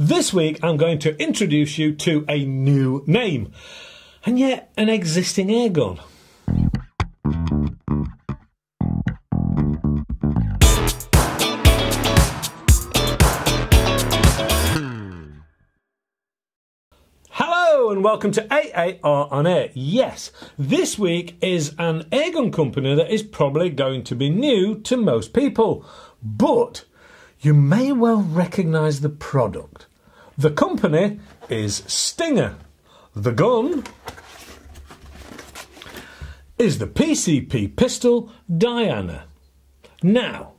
This week I'm going to introduce you to a new name, and yet an existing airgun. Hello and welcome to AAR on Air. Yes, this week is an airgun company that is probably going to be new to most people, but you may well recognise the product. The company is Stinger. The gun is the PCP pistol Diana. Now,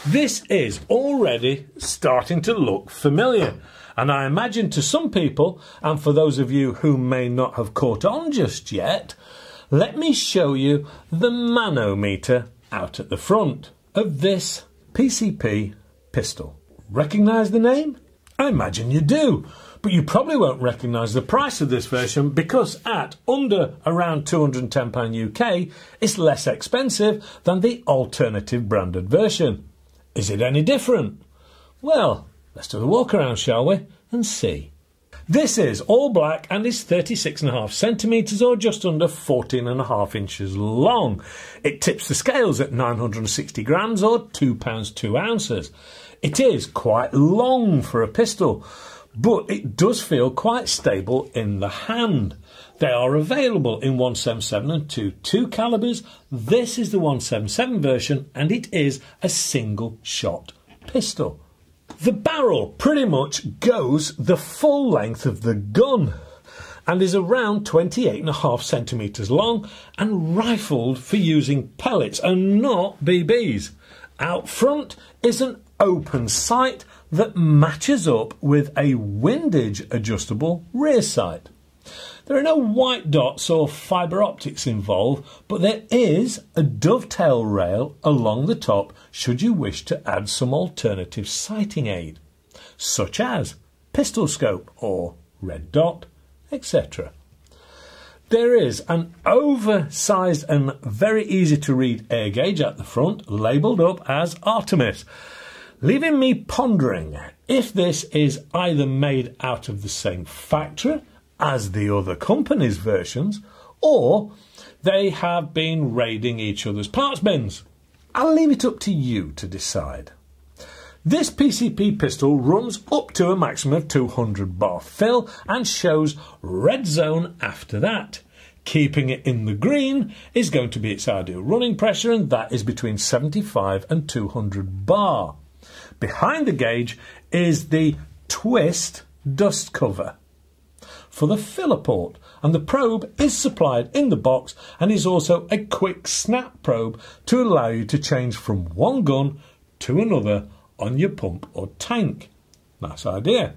this is already starting to look familiar, and I imagine to some people, and for those of you who may not have caught on just yet, let me show you the manometer out at the front of this PCP pistol. Recognise the name? I imagine you do, but you probably won't recognise the price of this version because at under around £210 UK, it's less expensive than the alternative branded version. Is it any different? Well, let's do the walk around, shall we, and see. This is all black and is 36.5 centimetres or just under 14.5 inches long. It tips the scales at 960 grams or £2 2 ounces. It is quite long for a pistol, but it does feel quite stable in the hand. They are available in 177 and 22 calibers. This is the 177 version and it is a single shot pistol. The barrel pretty much goes the full length of the gun and is around 28.5 centimetres long and rifled for using pellets and not BBs. Out front is an open sight that matches up with a windage adjustable rear sight. There are no white dots or fibre optics involved, but there is a dovetail rail along the top should you wish to add some alternative sighting aid, such as pistol scope or red dot, etc. There is an oversized and very easy to read air gauge at the front, labelled up as Artemis, leaving me pondering if this is either made out of the same factory as the other company's versions, or they have been raiding each other's parts bins. I'll leave it up to you to decide. This PCP pistol runs up to a maximum of 200 bar fill and shows red zone after that. Keeping it in the green is going to be its ideal running pressure, and that is between 75 and 200 bar. Behind the gauge is the twist dust cover for the filler port, and the probe is supplied in the box and is also a quick snap probe to allow you to change from one gun to another on your pump or tank. Nice idea.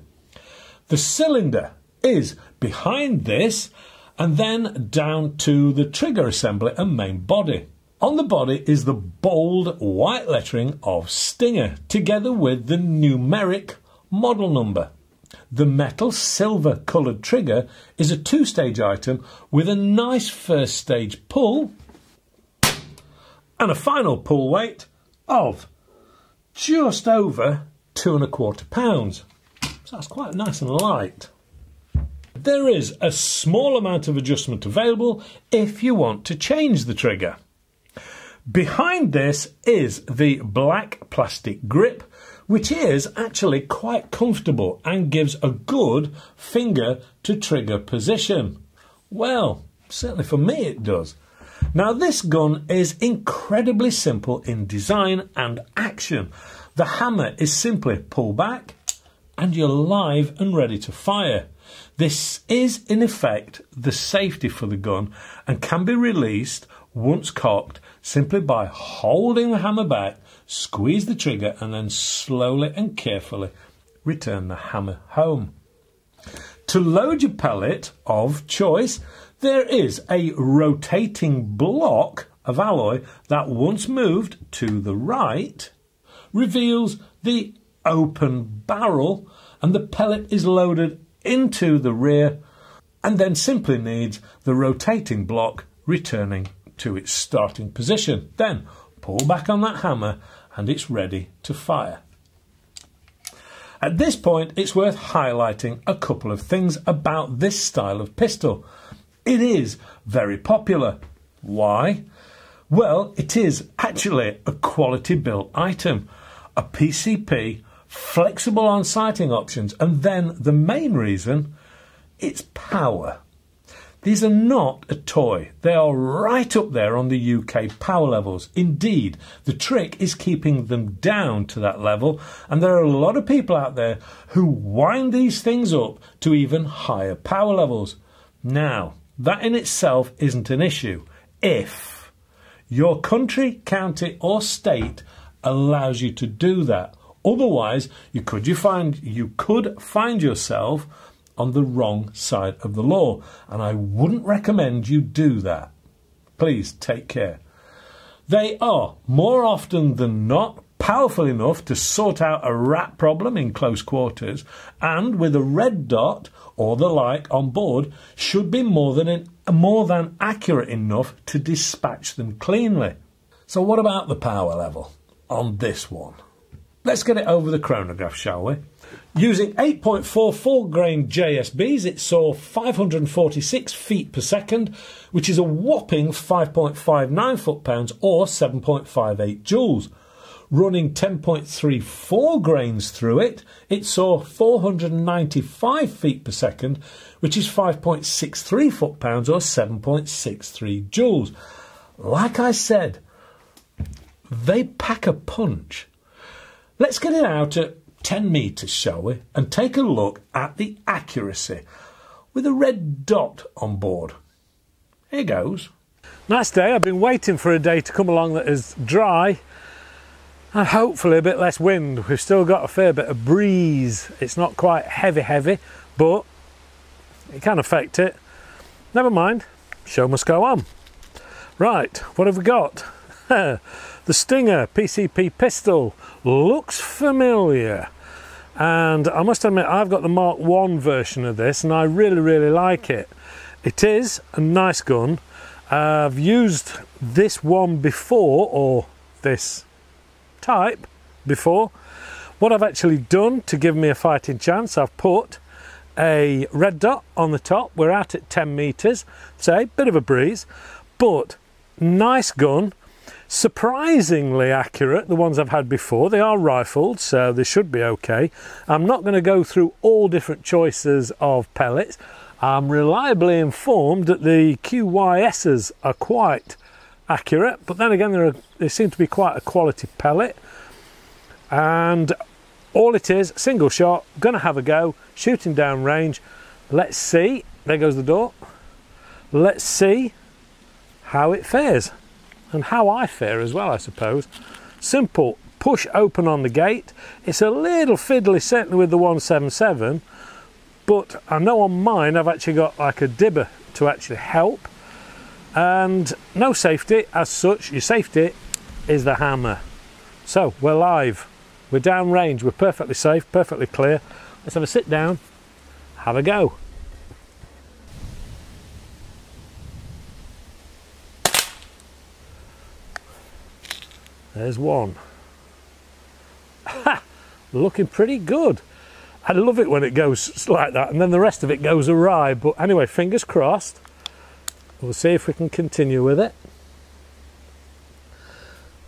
The cylinder is behind this and then down to the trigger assembly and main body. On the body is the bold white lettering of Stinger, together with the numeric model number. The metal silver coloured trigger is a two-stage item with a nice first stage pull and a final pull weight of just over 2¼ pounds. So that's quite nice and light. There is a small amount of adjustment available if you want to change the trigger. Behind this is the black plastic grip, which is actually quite comfortable and gives a good finger to trigger position. Well, certainly for me it does. Now this gun is incredibly simple in design and action. The hammer is simply pull back and you're live and ready to fire. This is in effect the safety for the gun and can be released once cocked simply by holding the hammer back, squeeze the trigger and then slowly and carefully return the hammer home. To load your pellet of choice, there is a rotating block of alloy that once moved to the right reveals the open barrel, and the pellet is loaded into the rear and then simply needs the rotating block returning to its starting position. Then pull back on that hammer and it's ready to fire. At this point, it's worth highlighting a couple of things about this style of pistol. It is very popular. Why? Well, it is actually a quality built item, a PCP, flexible on sighting options, and then the main reason, it's power. These are not a toy. They are right up there on the UK power levels. Indeed, the trick is keeping them down to that level, and there are a lot of people out there who wind these things up to even higher power levels. Now, that in itself isn't an issue if your country, county or state allows you to do that. Otherwise, you could find yourself on the wrong side of the law, and I wouldn't recommend you do that. Please take care. They are, more often than not, powerful enough to sort out a rat problem in close quarters, and with a red dot or the like on board, should be more than accurate enough to dispatch them cleanly. So what about the power level on this one? Let's get it over the chronograph, shall we? Using 8.44 grain JSBs, it saw 546 feet per second, which is a whopping 5.59 foot-pounds or 7.58 joules. Running 10.34 grains through it, it saw 495 feet per second, which is 5.63 foot-pounds or 7.63 joules. Like I said, they pack a punch. Let's get it out at 10 metres, shall we, and take a look at the accuracy with a red dot on board. Here goes. Nice day. I've been waiting for a day to come along that is dry and hopefully a bit less wind. We've still got a fair bit of breeze. It's not quite heavy, but it can affect it. Never mind, show must go on. Right, what have we got? The Stinger PCP pistol looks familiar, and I must admit I've got the Mark 1 version of this and I really like it. It is a nice gun. I've used this one before, or this type before. What I've actually done to give me a fighting chance, I've put a red dot on the top. We're out at 10 metres, say, bit of a breeze, but nice gun. Surprisingly accurate, the ones I've had before. They are rifled, so they should be okay. I'm not going to go through all different choices of pellets. I'm reliably informed that the QYSs are quite accurate, but then again they seem to be quite a quality pellet. And all it is, single shot, going to have a go, shooting down range. Let's see, there goes the door. Let's see how it fares. And how I fare as well, I suppose. Simple push open on the gate. It's a little fiddly, certainly with the 177, but I know on mine I've actually got like a dibber to actually help. And no safety as such. Your safety is the hammer. So we're live, we're down range, we're perfectly safe, perfectly clear. Let's have a sit down, have a go. There's one. Ha! Looking pretty good. I love it when it goes like that and then the rest of it goes awry, but anyway, fingers crossed. We'll see if we can continue with it.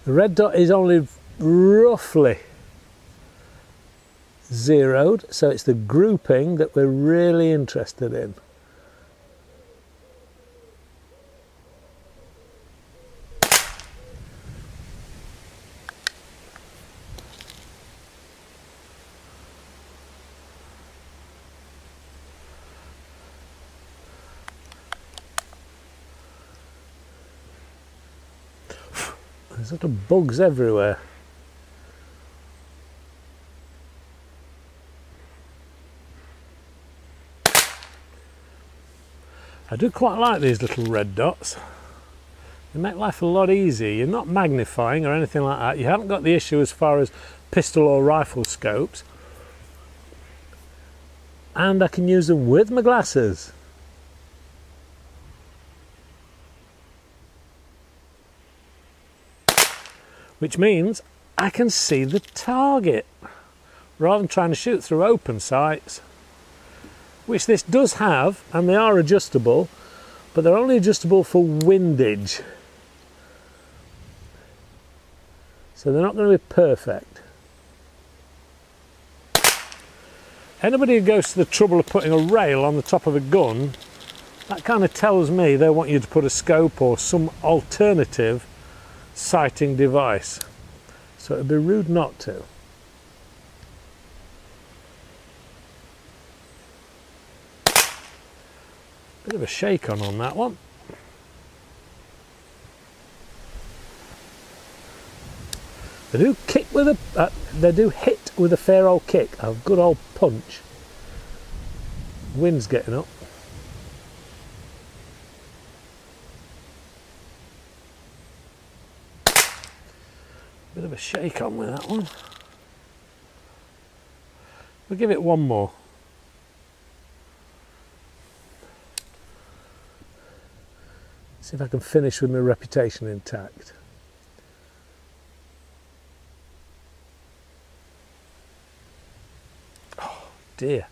The red dot is only roughly zeroed, so it's the grouping that we're really interested in. There's sort of bugs everywhere. I do quite like these little red dots. They make life a lot easier. You're not magnifying or anything like that. You haven't got the issue as far as pistol or rifle scopes. And I can use them with my glasses. Which means I can see the target. rather than trying to shoot through open sights, which this does have, and they are adjustable, but they're only adjustable for windage. So they're not going to be perfect. Anybody who goes to the trouble of putting a rail on the top of a gun, that kind of tells me they want you to put a scope or some alternative sighting device. So it'd be rude not to. Bit of a shake on that one. They do kick with a, they do hit with a fair old kick, a good old punch. Wind's getting up. Bit of a shake on with that one. We'll give it one more. See if I can finish with my reputation intact. Oh dear.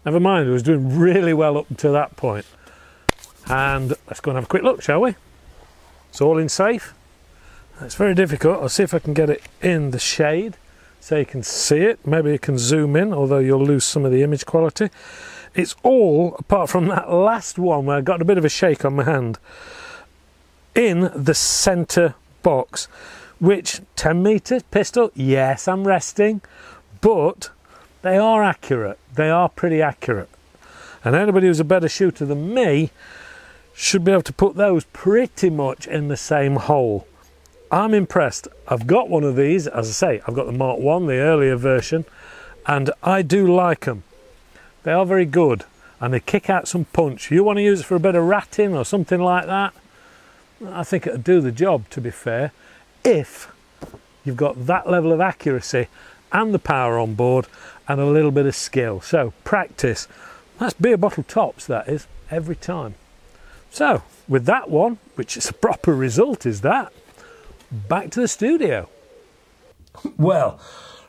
Never mind, it was doing really well up to that point. And let's go and have a quick look, shall we? It's all in safe. It's very difficult. I'll see if I can get it in the shade so you can see it. Maybe you can zoom in, although you'll lose some of the image quality. It's all, apart from that last one where I got a bit of a shake on my hand, in the centre box, which 10 metres pistol, yes, I'm resting, but they are accurate. They are pretty accurate. And anybody who's a better shooter than me should be able to put those pretty much in the same hole. I'm impressed. I've got one of these, as I say, I've got the Mark 1, the earlier version, and I do like them. They are very good, and they kick out some punch. You want to use it for a bit of ratting or something like that? I think it'll do the job, to be fair, if you've got that level of accuracy and the power on board and a little bit of skill. So practice. That's beer bottle tops, that is, every time. So with that one, which is a proper result, is that, back to the studio. Well,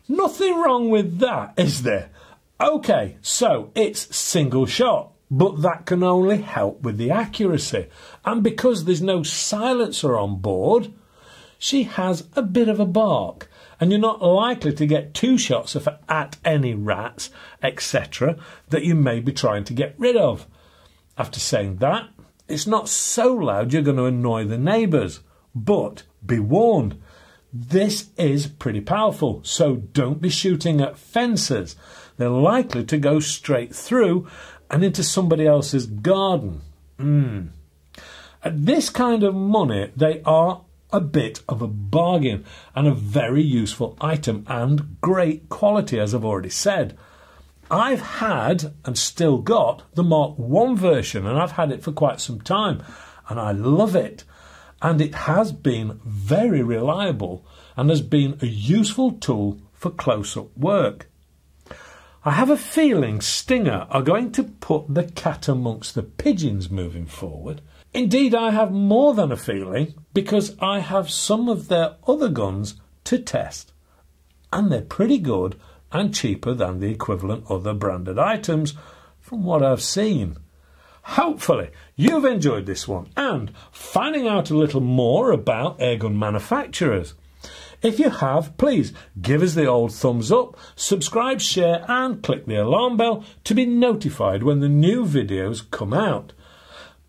nothing wrong with that, is there? Okay, so it's single shot, but that can only help with the accuracy. And because there's no silencer on board, she has a bit of a bark. And you're not likely to get two shots at any rats, etc., that you may be trying to get rid of. After saying that, it's not so loud you're going to annoy the neighbours. But be warned, this is pretty powerful, so don't be shooting at fences. They're likely to go straight through and into somebody else's garden. At this kind of money, they are a bit of a bargain and a very useful item and great quality, as I've already said. I've had and still got the Mark 1 version, and I've had it for quite some time, and I love it. And it has been very reliable and has been a useful tool for close-up work. I have a feeling Stinger are going to put the cat amongst the pigeons moving forward. Indeed, I have more than a feeling, because I have some of their other guns to test. And they're pretty good and cheaper than the equivalent other branded items from what I've seen. Hopefully you've enjoyed this one and finding out a little more about airgun manufacturers. If you have, please give us the old thumbs up, subscribe, share and click the alarm bell to be notified when the new videos come out.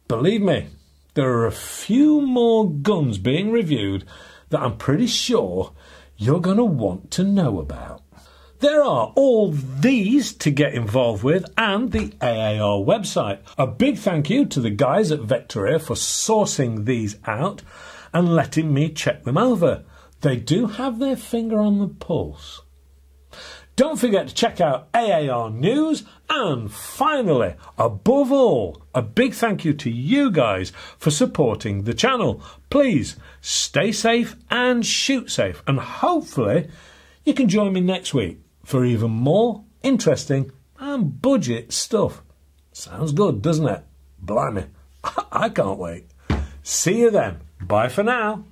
Believe me, there are a few more guns being reviewed that I'm pretty sure you're going to want to know about. There are all these to get involved with and the AAR website. A big thank you to the guys at Vector for sourcing these out and letting me check them over. They do have their finger on the pulse. Don't forget to check out AAR News, and finally, above all, a big thank you to you guys for supporting the channel. Please stay safe and shoot safe, and hopefully You can join me next week for even more interesting and budget stuff. Sounds good, doesn't it? Blimey, I can't wait. See you then. Bye for now.